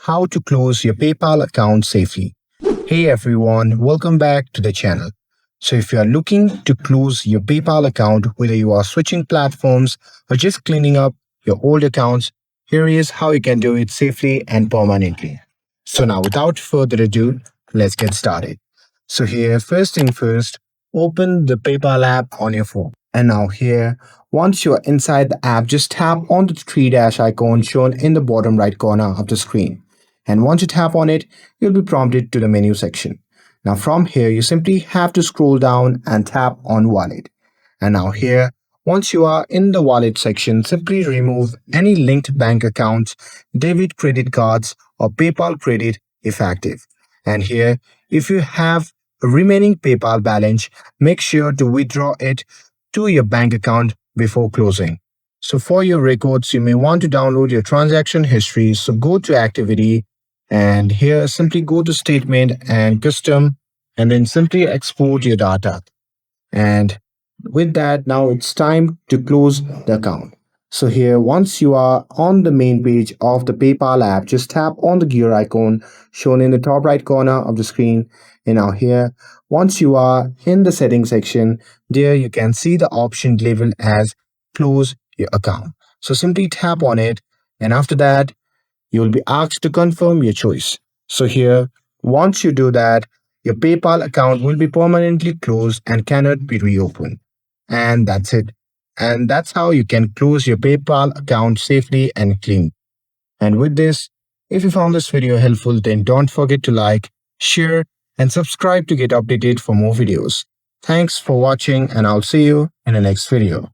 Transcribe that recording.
how to close your PayPal account safely. Hey everyone, welcome back to the channel. So if you are looking to close your PayPal account, whether you are switching platforms or just cleaning up your old accounts, here is how you can do it safely and permanently. So now without further ado, let's get started. So here, first thing first, open the PayPal app on your phone. And now here, once you are inside the app, just tap on the three dash icon shown in the bottom right corner of the screen. And once you tap on it, you'll be prompted to the menu section. Now from here, you simply have to scroll down and tap on Wallet. And now here, once you are in the Wallet section, simply remove any linked bank accounts, debit credit cards, or PayPal credit if active. And here, if you have a remaining PayPal balance, make sure to withdraw it to your bank account before closing. So for your records, you may want to download your transaction history. So go to Activity and here simply go to Statement and Custom and then simply export your data. And with that, now it's time to close the account. So here, once you are on the main page of the PayPal app, just tap on the gear icon shown in the top right corner of the screen. And now here, once you are in the settings section, there you can see the option labeled as close your account. So simply tap on it. And after that, you will be asked to confirm your choice. So here, once you do that, your PayPal account will be permanently closed and cannot be reopened. And that's it. And that's how you can close your PayPal account safely and clean. And with this, if you found this video helpful, then don't forget to like, share, and subscribe to get updated for more videos. Thanks for watching, and I'll see you in the next video.